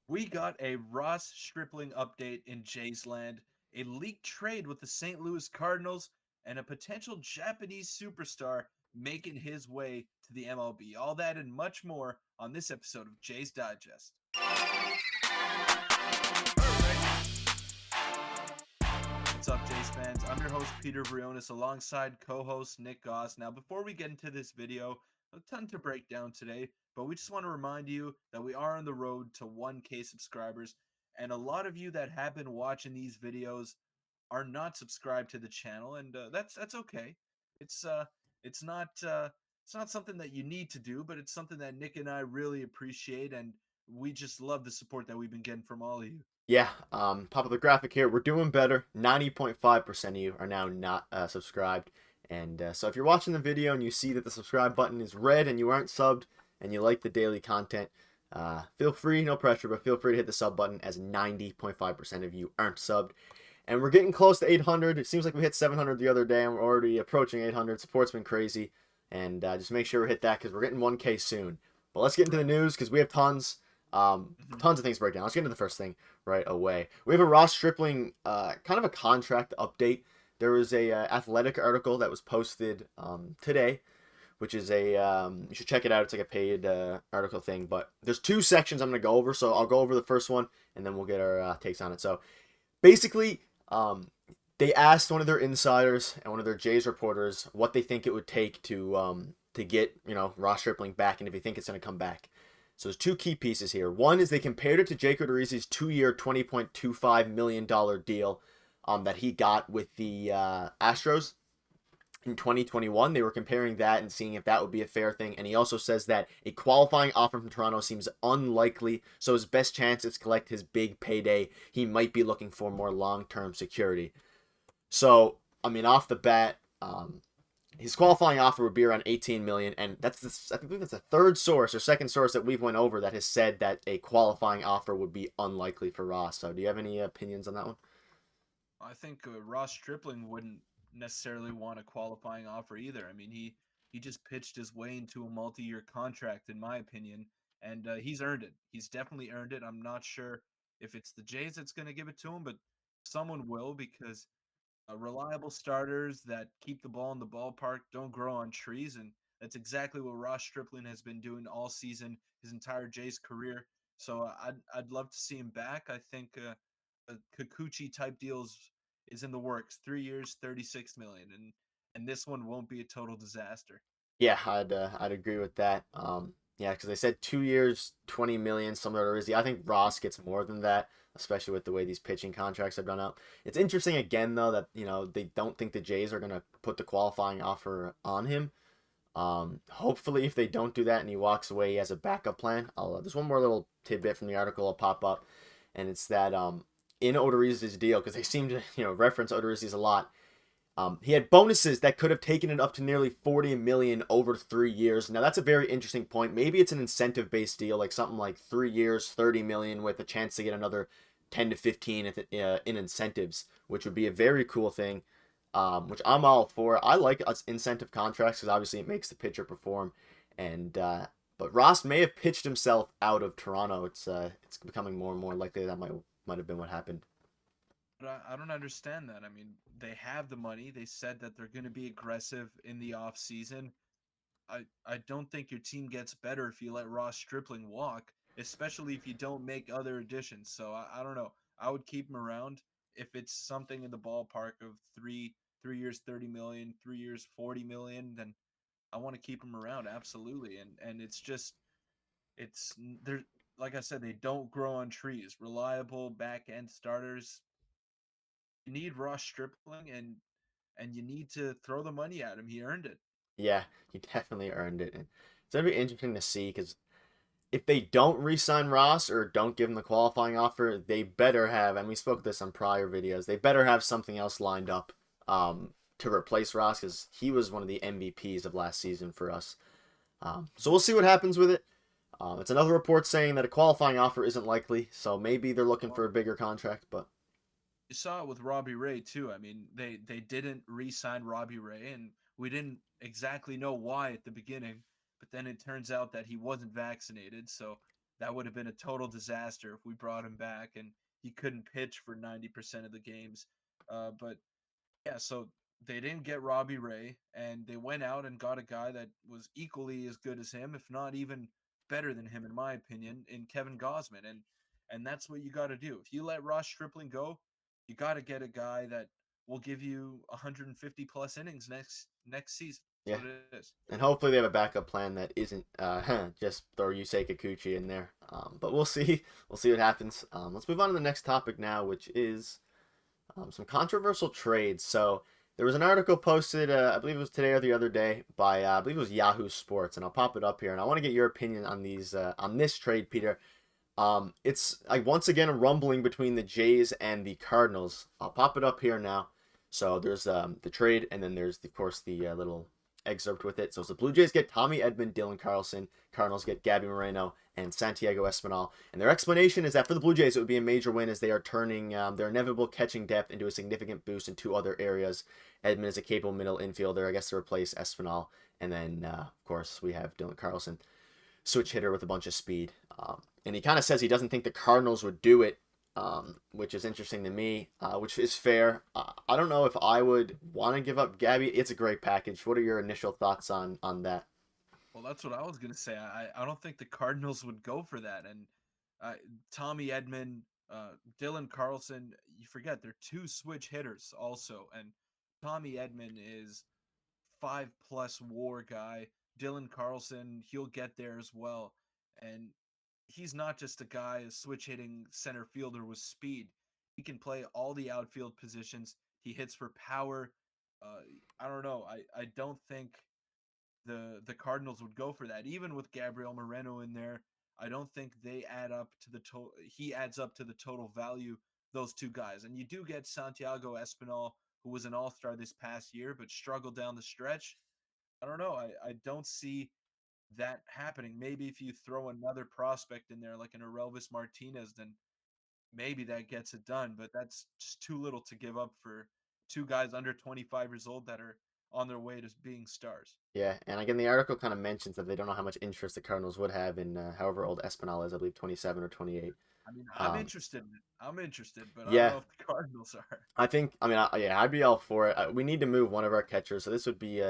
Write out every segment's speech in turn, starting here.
We got a Ross Stripling update in Jays land, a leaked trade with the St. Louis Cardinals, and a potential Japanese superstar making his way to the MLB. All that and much more on this episode of Jays Digest. What's up, Jays fans? I'm your host, Peter Vryonis, alongside co-host Nick Gosse. Now, before we get into this video, a ton to break down today, but we just want to remind you that we are on the road to 1K subscribers, and a lot of you that have been watching these videos are not subscribed to the channel, and that's okay. It's uh it's not it's not something that you need to do, but it's something that Nick and I really appreciate, and we just love the support that we've been getting from all of you. Yeah, pop up the graphic here. We're doing better. 90.5% of you are now not subscribed. And so if you're watching the video and you see that the subscribe button is red and you aren't subbed and you like the daily content, feel free, no pressure, but feel free to hit the sub button as 90.5% of you aren't subbed. And we're getting close to 800. It seems like we hit 700 the other day and we're already approaching 800. Support's been crazy. And just make sure we hit that because we're getting 1K soon. But let's get into the Right. news because we have tons. Mhm. Tons of things to break down. Let's get into the first thing right away. We have a Ross Stripling, kind of a contract update. There was a athletic article that was posted today, which is you should check it out. It's like a paid article thing. But there's two sections I'm going to go over. So I'll go over the first one, and then we'll get our takes on it. So basically, they asked one of their insiders and one of their Jays reporters what they think it would take to get Ross Stripling back, and if they think it's going to come back. So there's two key pieces here. One is they compared it to Jake Odorizzi's 2-year, $20.25 million deal that he got with the Astros in 2021. They were comparing that and seeing if that would be a fair thing. And he also says that a qualifying offer from Toronto seems unlikely. So his best chance is to collect his big payday. He might be looking for more long-term security. So, I mean, off the bat, his qualifying offer would be around 18 million, and I believe that's the third source or second source that we've went over that has said that a qualifying offer would be unlikely for Ross. So, do you have any opinions on that one? I think Ross Stripling wouldn't necessarily want a qualifying offer either. I mean, he just pitched his way into a multi-year contract, in my opinion, and he's earned it. He's definitely earned it. I'm not sure if it's the Jays that's going to give it to him, but someone will because reliable starters that keep the ball in the ballpark don't grow on trees, and that's exactly what Ross Stripling has been doing all season, his entire Jays career. So I'd love to see him back. I think a Kikuchi type deals is in the works. 3 years, 36 million, and this one won't be a total disaster. Yeah, I'd agree with that. Yeah, because they said 2 years, 20 million, similar to Rizzi. I think Ross gets more than that, especially with the way these pitching contracts have done out. It's interesting again though that they don't think the Jays are gonna put the qualifying offer on him. Hopefully, if they don't do that and he walks away, he has a backup plan. There's one more little tidbit from the article I'll pop up, and it's that in Odorizzi's deal, because they seem to reference Odorizzi's a lot. He had bonuses that could have taken it up to nearly 40 million over 3 years. Now that's a very interesting point. Maybe it's an incentive-based deal, like something like 3 years, 30 million, with a chance to get another 10 to 15 in incentives, which would be a very cool thing. Which I'm all for. I like incentive contracts because obviously it makes the pitcher perform. And but Ross may have pitched himself out of Toronto. It's becoming more and more likely that might have been what happened. But I don't understand that. I mean, they have the money. They said that they're going to be aggressive in the off season. I don't think your team gets better if you let Ross Stripling walk, especially if you don't make other additions. So I don't know. I would keep him around if it's something in the ballpark of 3 years 30 million, 3 years 40 million. Then I want to keep him around absolutely. And it's just it's they're like I said, they don't grow on trees. Reliable back end starters. You need Ross Stripling and you need to throw the money at him. He earned it. Yeah, he definitely earned it. And it's gonna be interesting to see because if they don't re-sign Ross or don't give him the qualifying offer, they better have, and we spoke this on prior videos, they better have something else lined up to replace Ross because he was one of the MVPs of last season for us. So we'll see what happens with it. It's another report saying that a qualifying offer isn't likely, so maybe they're looking for Well, a bigger contract. But you saw it with Robbie Ray too. I mean, they didn't re-sign Robbie Ray, and we didn't exactly know why at the beginning. But then it turns out that he wasn't vaccinated, so that would have been a total disaster if we brought him back and he couldn't pitch for 90% of the games. But yeah, so they didn't get Robbie Ray, and they went out and got a guy that was equally as good as him, if not even better than him, in my opinion, in Kevin Gosman. And that's what you got to do. If you let Ross Stripling go, you got to get a guy that will give you 150 plus innings next season. Yeah, That's what it is. and hopefully they have a backup plan that isn't just throw Yusei Kikuchi in there. But we'll see. We'll see what happens. Let's move on to the next topic now, which is some controversial trades. So there was an article posted, I believe it was today or the other day, by I believe it was Yahoo Sports, and I'll pop it up here. And I want to get your opinion on these on this trade, Peter. It's like once again a rumbling between the Jays and the Cardinals. I'll pop it up here now. So there's the trade, and then there's of course the little excerpt with it. So the Blue Jays get Tommy Edman, Dylan Carlson. Cardinals get Gabby Moreno and Santiago Espinal. And their explanation is that for the Blue Jays, it would be a major win as they are turning their inevitable catching depth into a significant boost in two other areas. Edman is a capable middle infielder, I guess, to replace Espinal. And then, of course, we have Dylan Carlson, switch hitter with a bunch of speed. And he kind of says he doesn't think the Cardinals would do it, which is interesting to me, which is fair. I don't know if I would want to give up Gabby. It's a great package. What are your initial thoughts on that? Well, that's what I was gonna say. I don't think the Cardinals would go for that. And uh, Tommy Edman, Dylan Carlson, you forget they're two switch hitters also, and Tommy Edman is 5 plus WAR guy. Dylan Carlson, he'll get there as well, and he's not just a guy, a switch hitting center fielder with speed. He can play all the outfield positions. He hits for power. Uh, I don't know. I don't think the Cardinals would go for that. Even with Gabriel Moreno in there, I don't think they add up to the total. He adds up to the total value. Those two guys, and you do get Santiago Espinal, who was an All Star this past year, but struggled down the stretch. I don't know. I don't see that happening. Maybe if you throw another prospect in there, like an Aurelvis Martinez, then maybe that gets it done. But that's just too little to give up for two guys under 25 years old that are on their way to being stars. Yeah, and again, the article kind of mentions that they don't know how much interest the Cardinals would have in however old Espinal is, I believe 27 or 28. I mean, I'm Um, interested. I'm interested, but I don't yeah, know if the Cardinals are. I think, I mean, yeah, I'd be all for it. We need to move one of our catchers, so this would be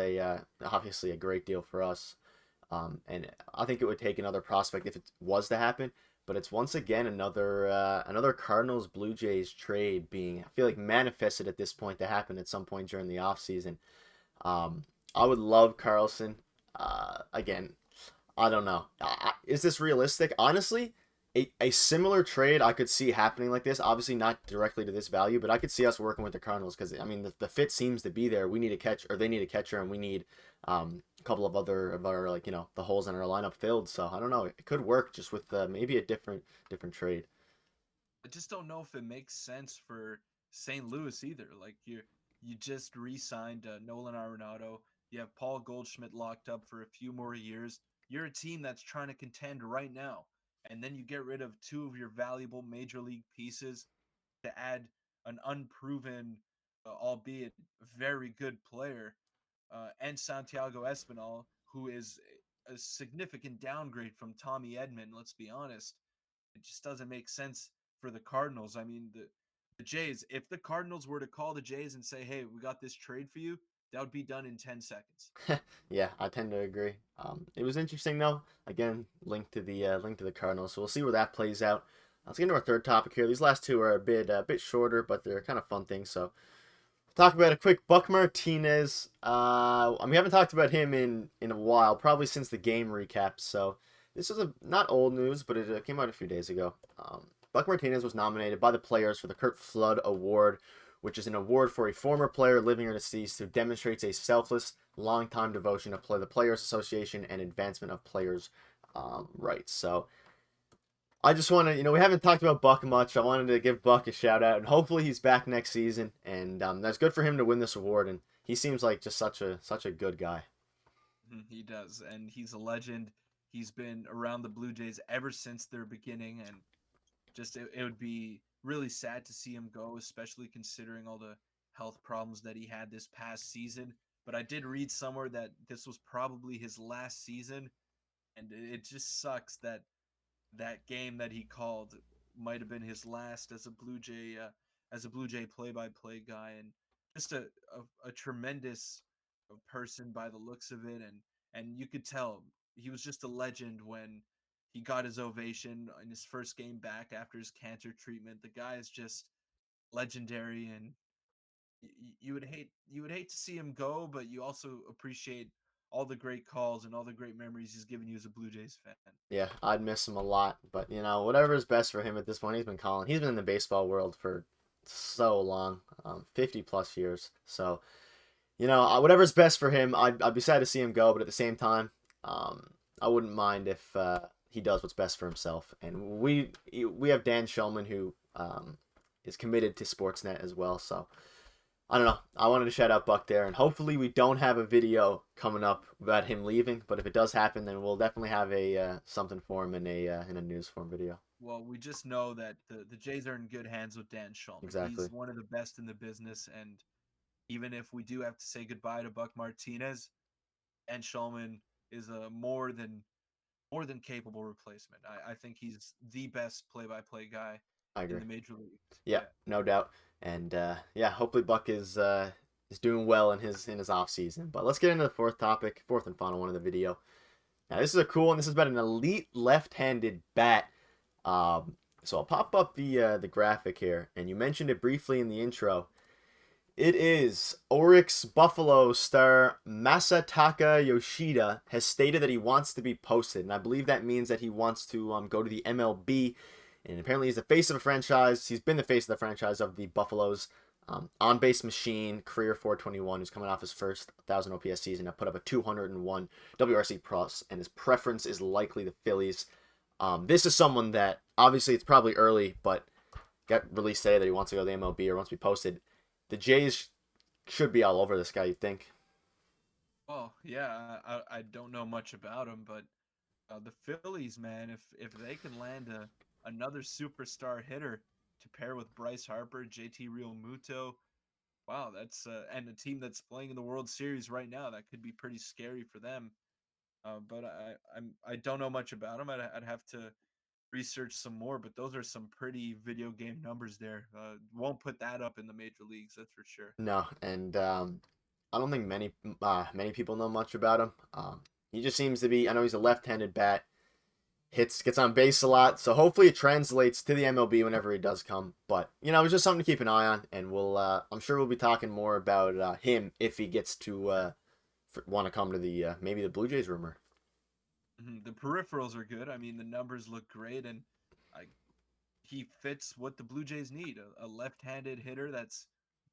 obviously a great deal for us. And I think it would take another prospect if it was to happen. But it's once again another Cardinals Blue Jays trade being, I feel like, manifested at this point to happen at some point during the offseason. Um, I would love Carlson. Again, I don't know. Is this realistic? Honestly, a similar trade I could see happening like this. Obviously, not directly to this value, but I could see us working with the Cardinals because I mean the fit seems to be there. We need a catch, or they need a catcher, and we need a couple of other of our like the holes in our lineup filled. So I don't know. It could work just with maybe a different trade. I just don't know if it makes sense for St. Louis either. Like you just re-signed Nolan Arenado. You have Paul Goldschmidt locked up for a few more years. You're a team that's trying to contend right now, and then you get rid of two of your valuable major league pieces to add an unproven, albeit very good player, and Santiago Espinal, who is a significant downgrade from Tommy Edman. Let's be honest. It just doesn't make sense for the Cardinals. I mean, the Jays, if the Cardinals were to call the Jays and say, hey, we got this trade for you, that would be done in 10 seconds. Yeah, I tend to agree. It was interesting though. Again, linked to the Cardinals, so we'll see where that plays out. Let's get into our third topic here. These last two are a bit shorter, but they're kind of fun things. So talk about a quick Buck Martinez. We haven't talked about him in a while, probably since the game recap. So this is not old news, but it came out a few days ago. Buck Martinez was nominated by the players for the Kurt Flood Award, which is an award for a former player living or deceased who demonstrates a selfless, long-time devotion to play the Players Association and advancement of players' rights. So I just want to, we haven't talked about Buck much. I wanted to give Buck a shout out, and hopefully he's back next season. And that's good for him to win this award. And he seems like just such a good guy. He does, and he's a legend. He's been around the Blue Jays ever since their beginning, and just it would be really sad to see him go, especially considering all the health problems that he had this past season. But I did read somewhere that this was probably his last season, and it just sucks that that game that he called might have been his last as a Blue Jay play-by-play guy, and just a tremendous person by the looks of it, and you could tell he was just a legend when he got his ovation in his first game back after his cancer treatment. The guy is just legendary, and you would hate to see him go, but you also appreciate all the great calls and all the great memories he's given you as a Blue Jays fan. Yeah, I'd miss him a lot, but whatever is best for him at this point. He's been calling. He's been in the baseball world for so long, 50 plus years. So whatever's best for him. I'd be sad to see him go, but at the same time, I wouldn't mind if he does what's best for himself. And we have Dan Shulman, who is committed to Sportsnet as well. So I don't know. I wanted to shout out Buck there, and hopefully we don't have a video coming up about him leaving. But if it does happen, then we'll definitely have a something for him in a news form video. Well, we just know that the Jays are in good hands with Dan Shulman. Exactly. He's one of the best in the business, and even if we do have to say goodbye to Buck Martinez, Dan Shulman is a more than capable replacement. I think he's the best play-by-play guy I in agree. the major leagues. Yeah, Yeah. no doubt. And yeah, hopefully Buck is doing well in his off season. But let's get into the fourth topic, fourth and final one of the video. Now this is a cool one. This is about an elite left-handed bat. So I'll pop up the graphic here, and you mentioned it briefly in the intro. It is Oryx Buffalo star Masataka Yoshida has stated that he wants to be posted, and I believe that means that he wants to go to the MLB. And apparently he's the face of a franchise. He's been the face of the franchise of the Buffaloes. On-base machine, career 421, who's coming off his first 1,000 OPS season. Put up a 201 WRC plus, and his preference is likely the Phillies. This is someone that, obviously it's probably early, but got released today that he wants to go to the MLB or wants to be posted. The Jays should be all over this guy, you'd think. Well, yeah, I don't know much about him, but the Phillies, man, if they can land another superstar hitter to pair with Bryce Harper, JT Realmuto, wow, that's and a team that's playing in the World Series right now, that could be pretty scary for them. But I don't know much about him. I'd have to research some more. But those are some pretty video game numbers there. Won't put that up in the major leagues, that's for sure. No, and I don't think many people know much about him. He just seems to be. I know he's a left-handed bat. Gets on base a lot, so hopefully it translates to the MLB whenever he does come. But it's just something to keep an eye on, and I'm sure we'll be talking more about him if he gets to want to come to the maybe the Blue Jays rumor. The peripherals are good. I mean, the numbers look great, and I, he fits what the Blue Jays need, a left-handed hitter that's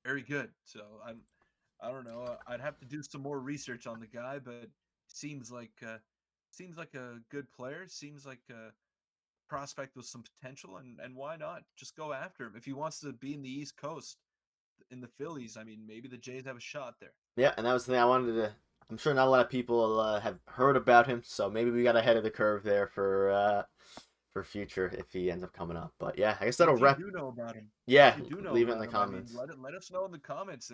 very good. So I don't know. I'd have to do some more research on the guy, but seems like seems like a good player. Seems like a prospect with some potential, and why not just go after him if he wants to be in the East Coast in the Phillies? I mean, maybe the Jays have a shot there. Yeah, and that was the thing I wanted to. I'm sure not a lot of people have heard about him, so maybe we got ahead of the curve there for future if he ends up coming up. But yeah, I guess And that'll if you wrap. do know about him, if Yeah, you do know leave it in the about him, I mean, comments. let us know in the comments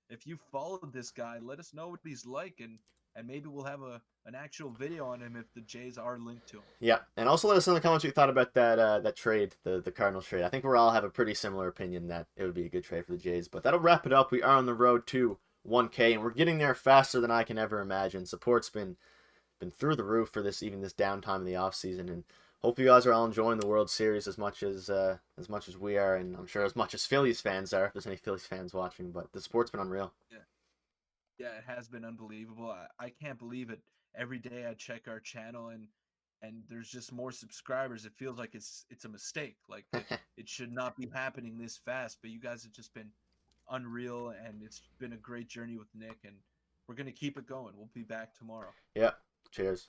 if you followed this guy. Let us know what he's like, and maybe we'll have an actual video on him if the Jays are linked to him. Yeah, and also let us know in the comments what you thought about that trade, the Cardinals trade. I think we all have a pretty similar opinion that it would be a good trade for the Jays. But that'll wrap it up. We are on the road to 1K, and we're getting there faster than I can ever imagine. Support's been through the roof for this downtime in the off season, and hope you guys are all enjoying the World Series as much as we are, and I'm sure as much as Phillies fans are, if there's any Phillies fans watching. But the sport's been unreal. Yeah, yeah, it has been unbelievable. I can't believe it. Every day I check our channel and there's just more subscribers. It feels like it's a mistake. Like it should not be happening this fast. But you guys have just been unreal, and it's been a great journey with Nick, and we're gonna keep it going. We'll be back tomorrow. Yeah, cheers.